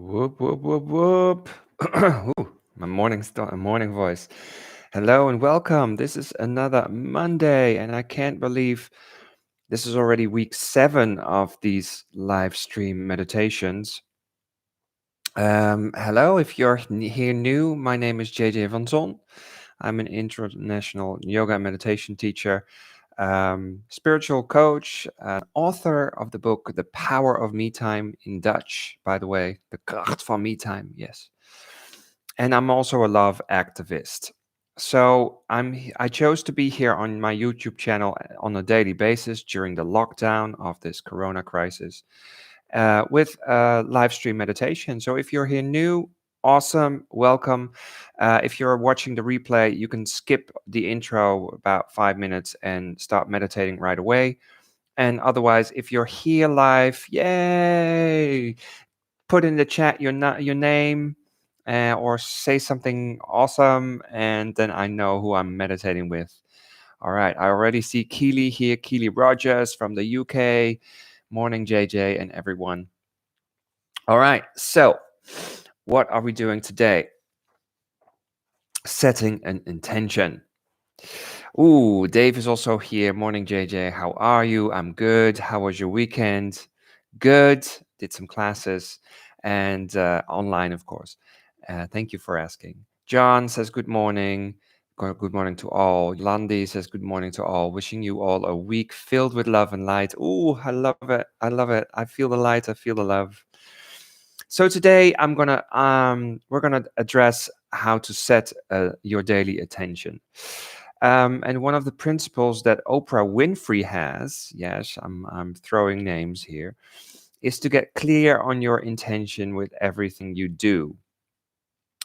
Whoop, whoop, whoop, whoop. Ooh, my morning voice. Hello and welcome. This is another Monday, and I can't believe this is already week 7 of these live stream meditations. Hello, if you're here new, my name is JJ Van Zon. I'm an international yoga and meditation teacher, spiritual coach, author of the book The Power of Me Time in Dutch, by the way, De Kracht van Me Time, yes. And I'm also a love activist. So I chose to be here on my YouTube channel on a daily basis during the lockdown of this Corona crisis with live stream meditation. So if you're here new, awesome, welcome. If you're watching the replay, you can skip the intro about 5 minutes and start meditating right away. And otherwise, if you're here live, yay! Put in the chat your name or say something awesome, and then I know who I'm meditating with. All right, I already see Keely here, Keely Rogers from the UK. Morning, JJ and everyone. All right, so what are we doing today? Setting an intention. Ooh, Dave is also here. Morning, JJ. How are you? I'm good. How was your weekend? Good. Did some classes and online, of course. Thank you for asking. John says good morning. Good morning to all. Yolandi says good morning to all. Wishing you all a week filled with love and light. Ooh, I love it. I love it. I feel the light. I feel the love. So today we're gonna address how to set your daily attention. And one of the principles that Oprah Winfrey has, yes, I'm throwing names here, is to get clear on your intention with everything you do.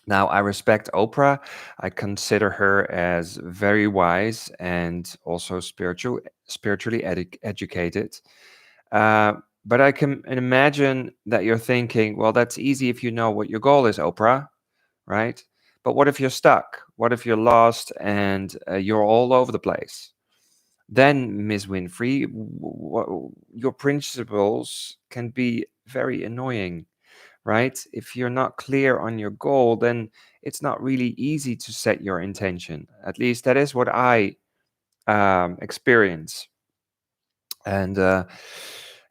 Now, I respect Oprah. I consider her as very wise and also spiritually educated. Uh, but I can imagine that you're thinking, well, that's easy if you know what your goal is, Oprah, right? But what if you're stuck? What if you're lost and you're all over the place? Then, Miss Winfrey, your principles can be very annoying, right? If you're not clear on your goal, then it's not really easy to set your intention. At least that is what I experience. And,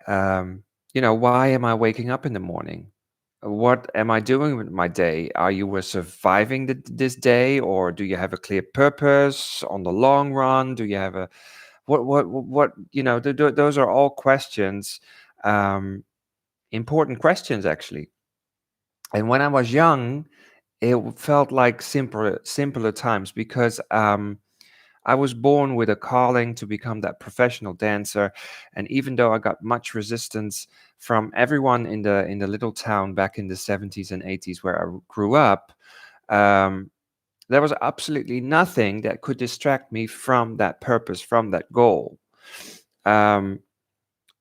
why am I waking up in the morning? What am I doing with my day? Are you surviving this day, or do you have a clear purpose on the long run? Do you have a what? Those are all questions, important questions actually. And when I was young, it felt like simpler times because I was born with a calling to become that professional dancer, and even though I got much resistance from everyone in the little town back in the 70s and 80s where I grew up, um, there was absolutely nothing that could distract me from that purpose, from that goal. Um,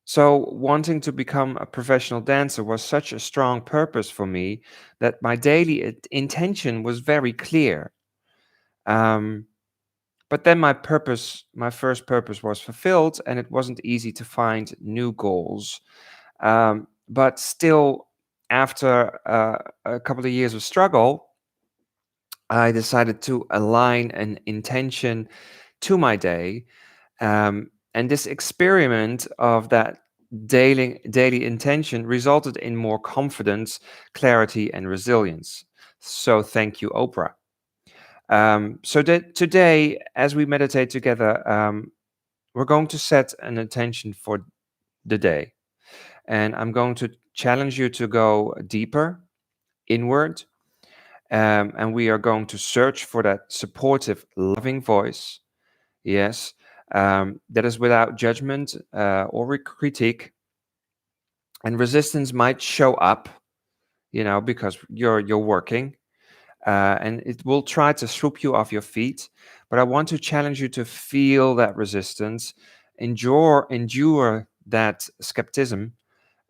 so wanting to become a professional dancer was such a strong purpose for me that my daily intention was very clear. Um, But then my first purpose was fulfilled, and it wasn't easy to find new goals. But still, after a couple of years of struggle, I decided to align an intention to my day. And this experiment of that daily intention resulted in more confidence, clarity, and resilience. So thank you, Oprah. So that today, as we meditate together, we're going to set an intention for the day. And I'm going to challenge you to go deeper inward. And we are going to search for that supportive, loving voice. Yes. That is without judgment or critique. And resistance might show up, because you're working. And it will try to swoop you off your feet. But I want to challenge you to feel that resistance, endure that skepticism,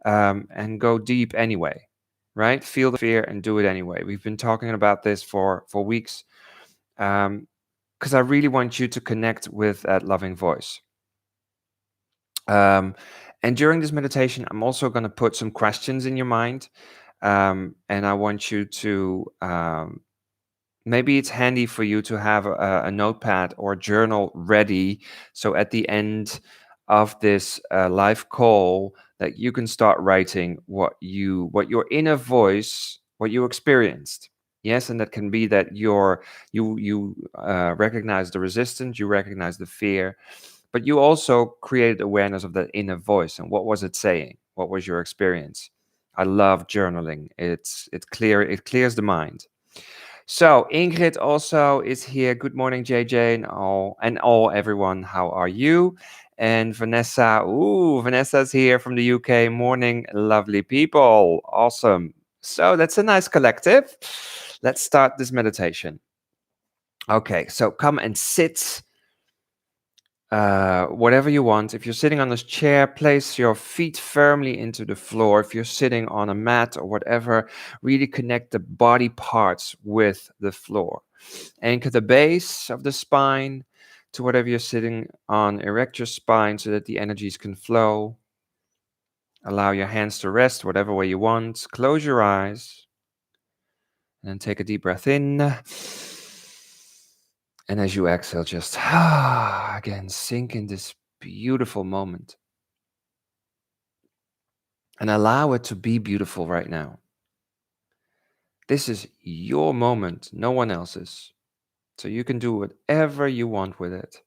and go deep anyway, right? Feel the fear and do it anyway. We've been talking about this for weeks, because I really want you to connect with that loving voice. And during this meditation, I'm also going to put some questions in your mind. And I want you to maybe it's handy for you to have a notepad or journal ready. So at the end of this live call, that you can start writing what your inner voice, what you experienced. Yes, and that can be that you recognize the resistance, you recognize the fear, but you also created awareness of that inner voice and what was it saying? What was your experience? I love journaling. It's clear. It clears the mind. So Ingrid also is here. Good morning, JJ, and all everyone. How are you? And Vanessa. Ooh, Vanessa's here from the UK. Morning, lovely people. Awesome. So that's a nice collective. Let's start this meditation. Okay, so come and sit whatever you want. If you're sitting on this chair, place your feet firmly into the floor. If you're sitting on a mat or whatever, really connect the body parts with the floor. Anchor the base of the spine to whatever you're sitting on. Erect your spine so that the energies can flow. Allow your hands to rest whatever way you want. Close your eyes and then take a deep breath in. And as you exhale, just again sink in this beautiful moment and allow it to be beautiful right now. This is your moment, no one else's. So you can do whatever you want with it.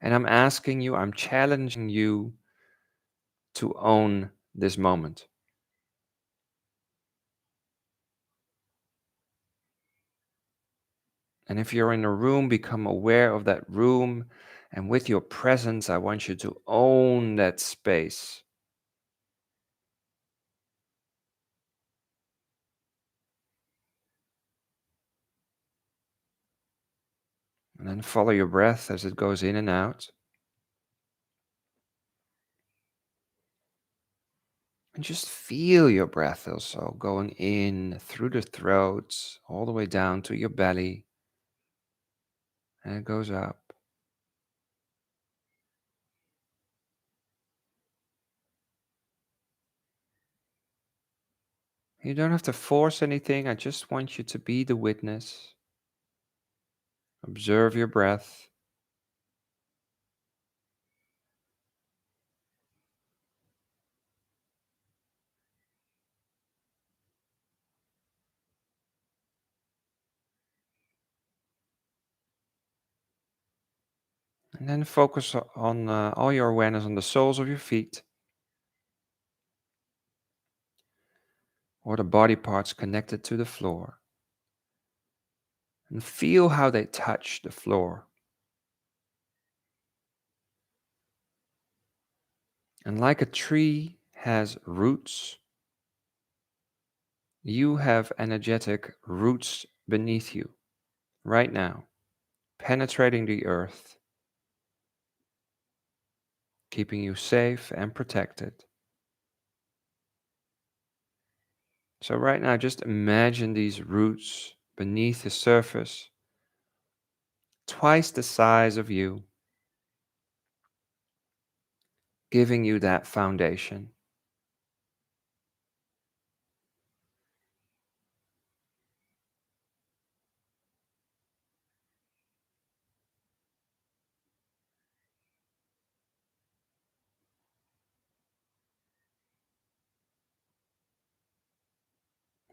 And I'm asking you, I'm challenging you to own this moment. And if you're in a room, become aware of that room. And with your presence, I want you to own that space. And then follow your breath as it goes in and out. And just feel your breath also going in through the throat, all the way down to your belly. And it goes up. You don't have to force anything. I just want you to be the witness. Observe your breath. And then focus on all your awareness on the soles of your feet or the body parts connected to the floor. And feel how they touch the floor. And like a tree has roots, you have energetic roots beneath you right now, penetrating the earth, keeping you safe and protected. So right now, just imagine these roots beneath the surface, twice the size of you, giving you that foundation.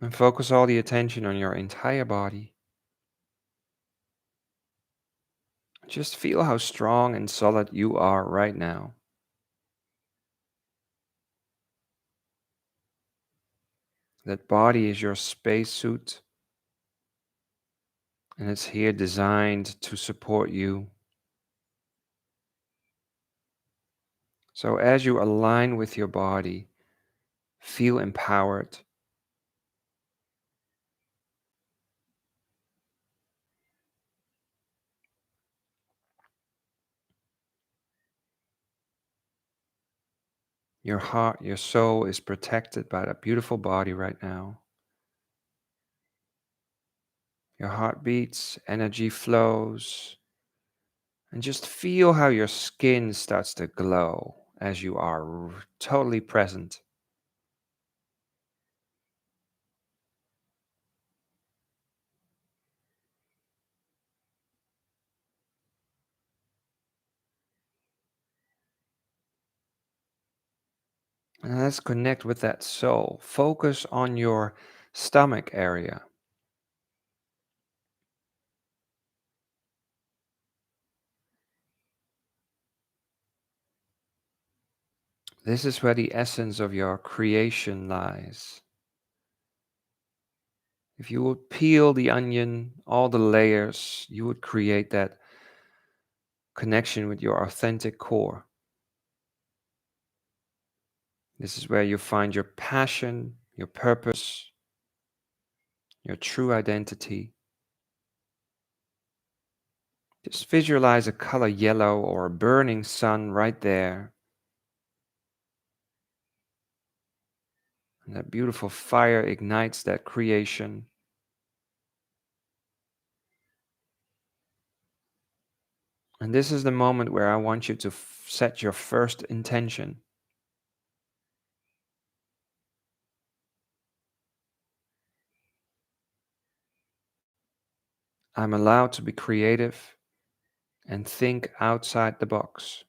And focus all the attention on your entire body. Just feel how strong and solid you are right now. That body is your spacesuit, and it's here designed to support you. So as you align with your body, feel empowered. Your heart, your soul is protected by that beautiful body right now. Your heart beats, energy flows, and just feel how your skin starts to glow as you are totally present. And let's connect with that soul. Focus on your stomach area. This is where the essence of your creation lies. If you would peel the onion, all the layers, you would create that connection with your authentic core. This is where you find your passion, your purpose, your true identity. Just visualize a color yellow or a burning sun right there. And that beautiful fire ignites that creation. And this is the moment where I want you to set your first intention. I'm allowed to be creative and think outside the box.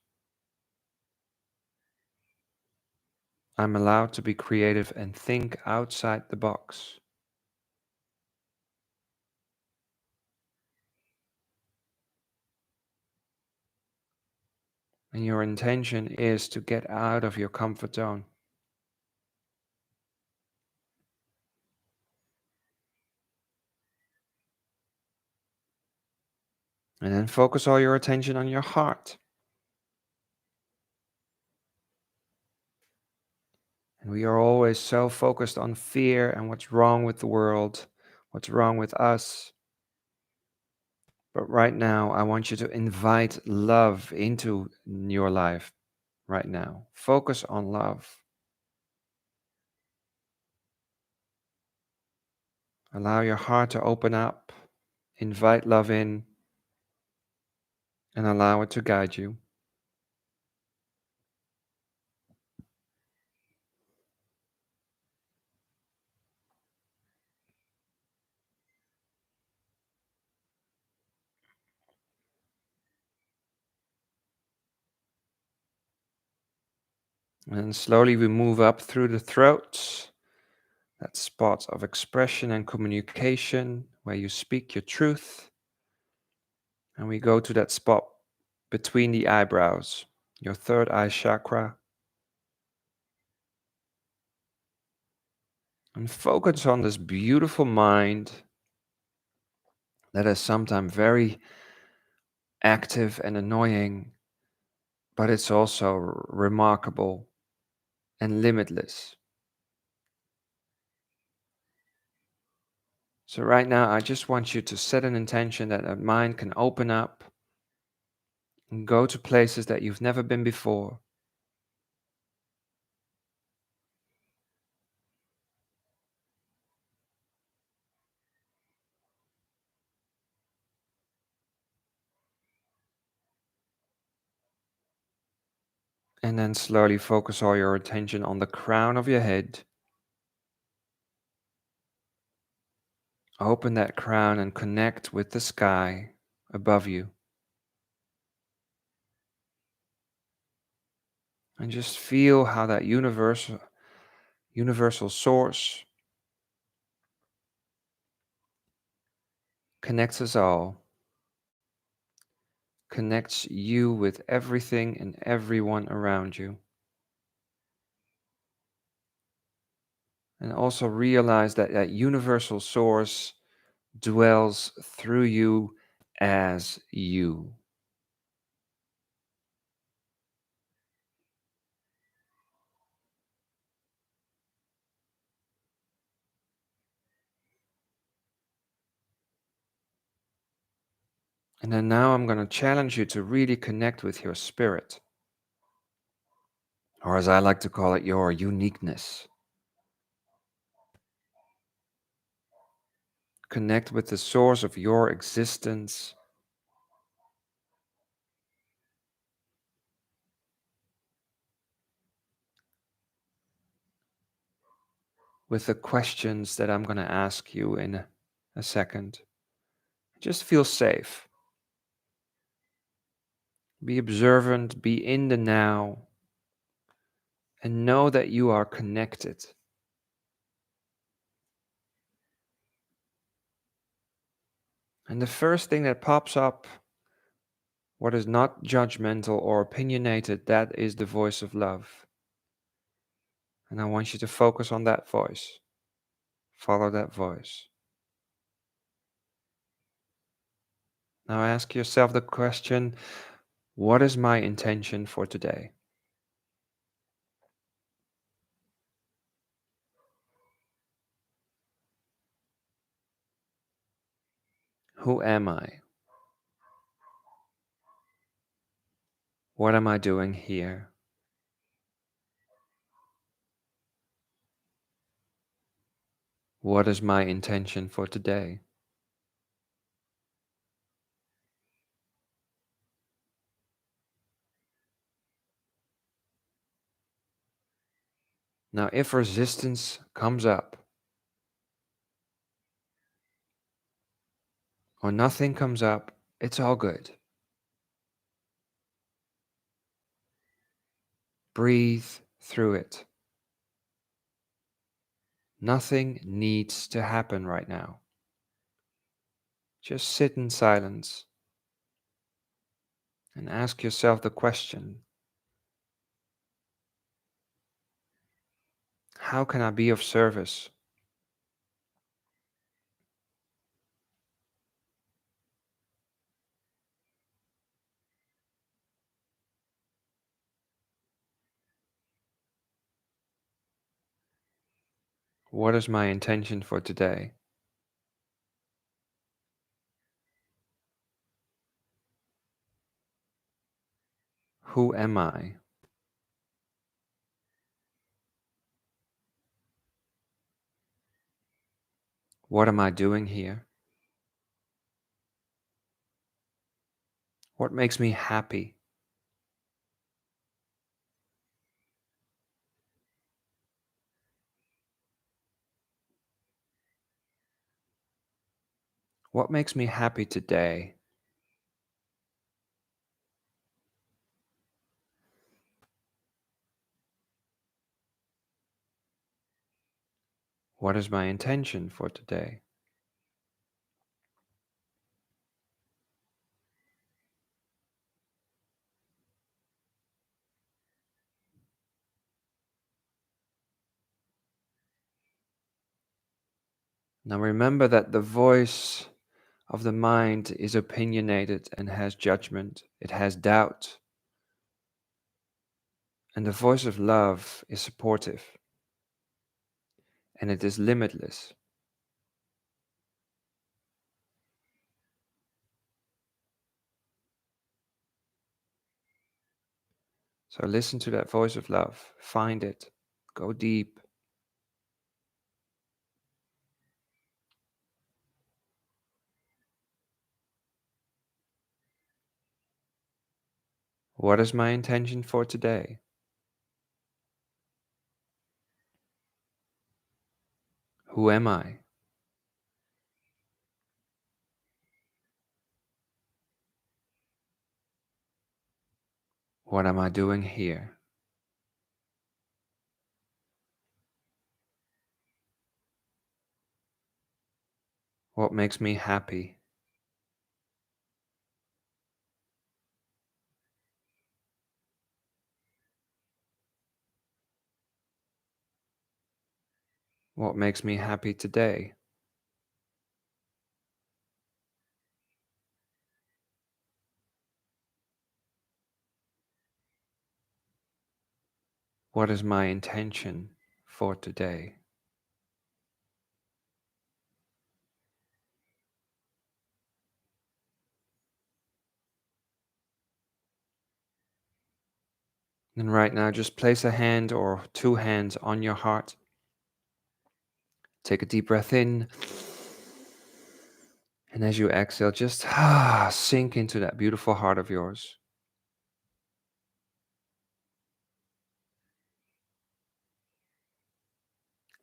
I'm allowed to be creative and think outside the box. And your intention is to get out of your comfort zone. And then focus all your attention on your heart. And we are always so focused on fear and what's wrong with the world, what's wrong with us. But right now, I want you to invite love into your life right now. Focus on love. Allow your heart to open up. Invite love in and allow it to guide you. And slowly we move up through the throat, that spot of expression and communication where you speak your truth. And we go to that spot between the eyebrows, your third eye chakra. And focus on this beautiful mind that is sometimes very active and annoying, but it's also remarkable and limitless. So right now, I just want you to set an intention that a mind can open up and go to places that you've never been before. And then slowly focus all your attention on the crown of your head. Open that crown and connect with the sky above you. And just feel how that universal source connects us all, connects you with everything and everyone around you. And also realize that that universal source dwells through you as you. And then now I'm going to challenge you to really connect with your spirit, or as I like to call it, your uniqueness. Connect with the source of your existence. With the questions that I'm going to ask you in a second. Just feel safe. Be observant, be in the now, and know that you are connected. And the first thing that pops up, what is not judgmental or opinionated, that is the voice of love. And I want you to focus on that voice. Follow that voice. Now ask yourself the question, what is my intention for today? Who am I? What am I doing here? What is my intention for today? Now, if resistance comes up or nothing comes up, it's all good. Breathe through it. Nothing needs to happen right now. Just sit in silence and ask yourself the question, how can I be of service? What is my intention for today? Who am I? What am I doing here? What makes me happy? What makes me happy today? What is my intention for today? Now remember that the voice of the mind is opinionated and has judgment, it has doubt. And the voice of love is supportive and it is limitless. So listen to that voice of love, find it, go deep. What is my intention for today? Who am I? What am I doing here? What makes me happy? What makes me happy today? What is my intention for today? And right now, just place a hand or two hands on your heart. Take a deep breath in. And as you exhale, just sink into that beautiful heart of yours.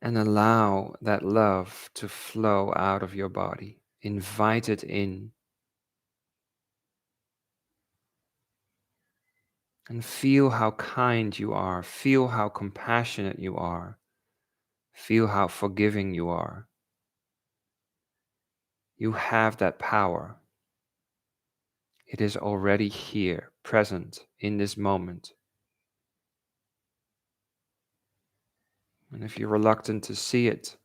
And allow that love to flow out of your body. Invite it in. And feel how kind you are. Feel how compassionate you are. Feel how forgiving you are. You have that power. It is already here, present in this moment. And if you're reluctant to see it,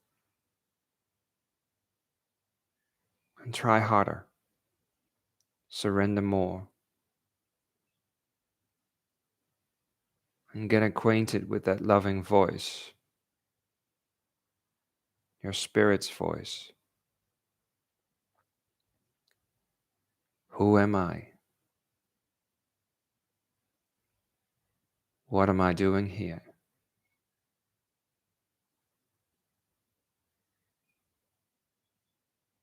then try harder. Surrender more. And get acquainted with that loving voice, your spirit's voice. Who am I? What am I doing here?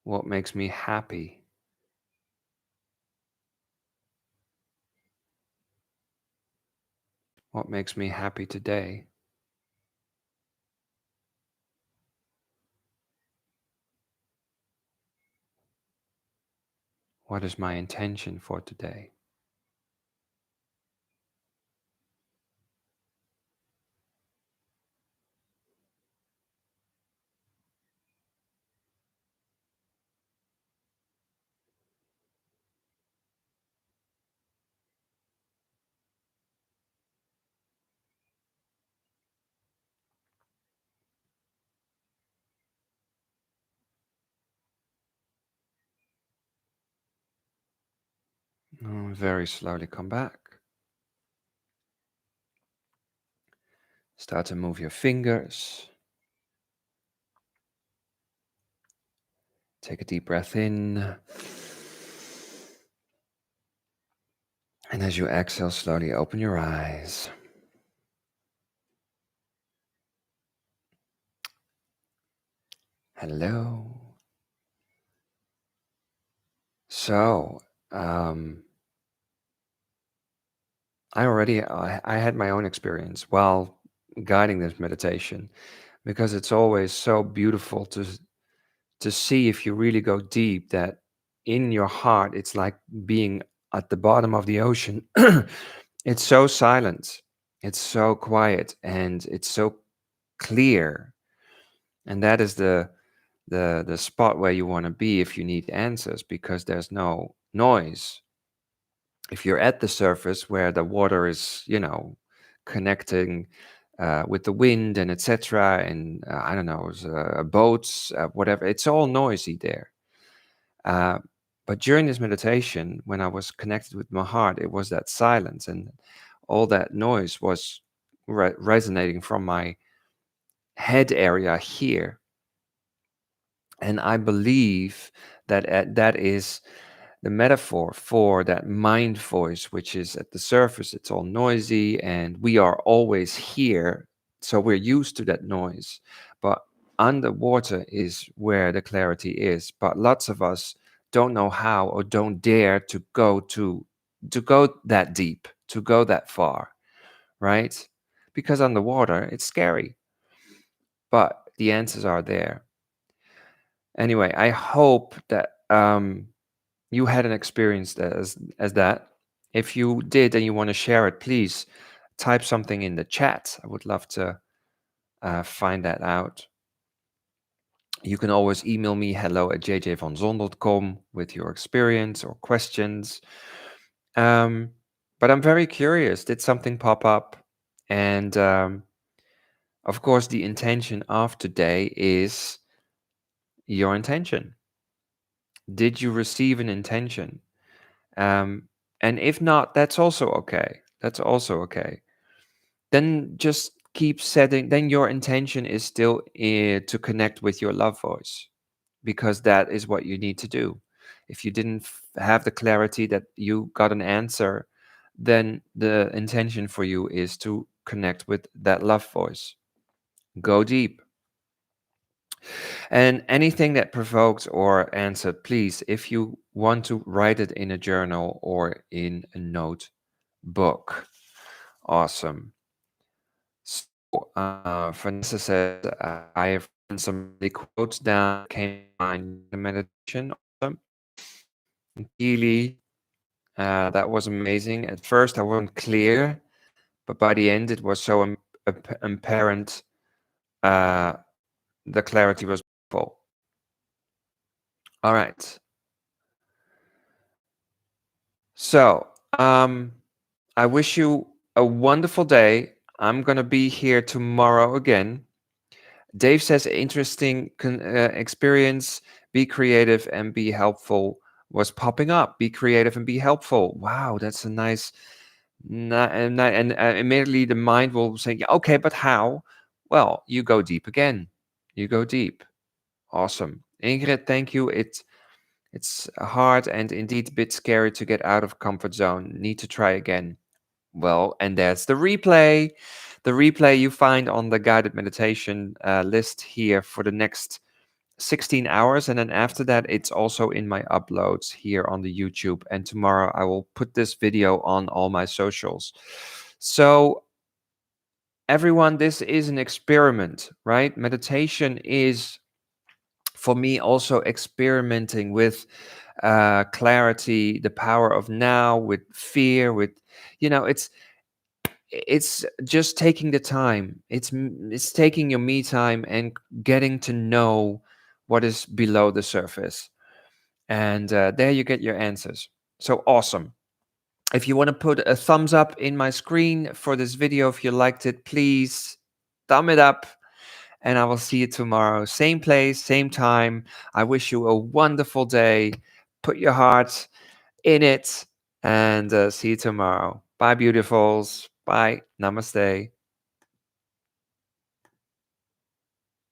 What makes me happy? What makes me happy today? What is my intention for today? Very slowly come back. Start to move your fingers. Take a deep breath in. And as you exhale, slowly open your eyes. Hello. So, I had my own experience while guiding this meditation, because it's always so beautiful to see, if you really go deep, that in your heart it's like being at the bottom of the ocean. It's so silent, it's so quiet, and it's so clear. And that is the spot where you want to be if you need answers, because there's no noise. If you're at the surface where the water is, connecting with the wind and etc., and I don't know, boats, whatever, it's all noisy there. uh, but during this meditation, when I was connected with my heart, it was that silence, and all that noise was resonating from my head area here. And I believe that that is the metaphor for that mind voice, which is at the surface, it's all noisy, and we are always here. So we're used to that noise. But underwater is where the clarity is. But lots of us don't know how, or don't dare to go that deep, to go that far, right? Because underwater, it's scary. But the answers are there. Anyway, I hope that you had an experience as that. If you did and you want to share it, please type something in the chat. I would love to find that out. You can always email me hello@jjvanzon.com with your experience or questions. But I'm very curious. Did something pop up? And of course, the intention of today is your intention. Did you receive an intention? Um, and if not, that's also okay. That's also okay. Then just keep setting, then your intention is still to connect with your love voice, because that is what you need to do. If you didn't have the clarity that you got an answer, then the intention for you is to connect with that love voice. Go deep. And anything that provoked or answered, please, if you want to, write it in a journal or in a notebook. Awesome. So, Vanessa says, I have written some really quotes down, came on the meditation. Awesome. Keely, That was amazing. At first, I wasn't clear, but by the end, it was so apparent. Uh, the clarity was full. All right. So, I wish you a wonderful day. I'm gonna be here tomorrow again. Dave says interesting experience. Be creative and be helpful was popping up. Be creative and be helpful. Wow, that's a nice. And immediately the mind will say, yeah, okay, but how? Well, you go deep again. You go deep. Awesome, Ingrid. Thank you. It's hard and indeed a bit scary to get out of comfort zone. Need to try again. Well, and there's the replay. The replay you find on the guided meditation list here for the next 16 hours. And then after that, it's also in my uploads here on the YouTube. And tomorrow I will put this video on all my socials. So, everyone, this is an experiment, right? Meditation is, for me, also experimenting with clarity, the power of now, with fear, with, it's just taking the time. It's taking your me time and getting to know what is below the surface, and there you get your answers. So awesome. If you want to put a thumbs up in my screen for this video, if you liked it, please thumb it up, and I will see you tomorrow, same place, same time. I wish you a wonderful day. Put your heart in it, and see you tomorrow. Bye, beautifuls. Bye. Namaste.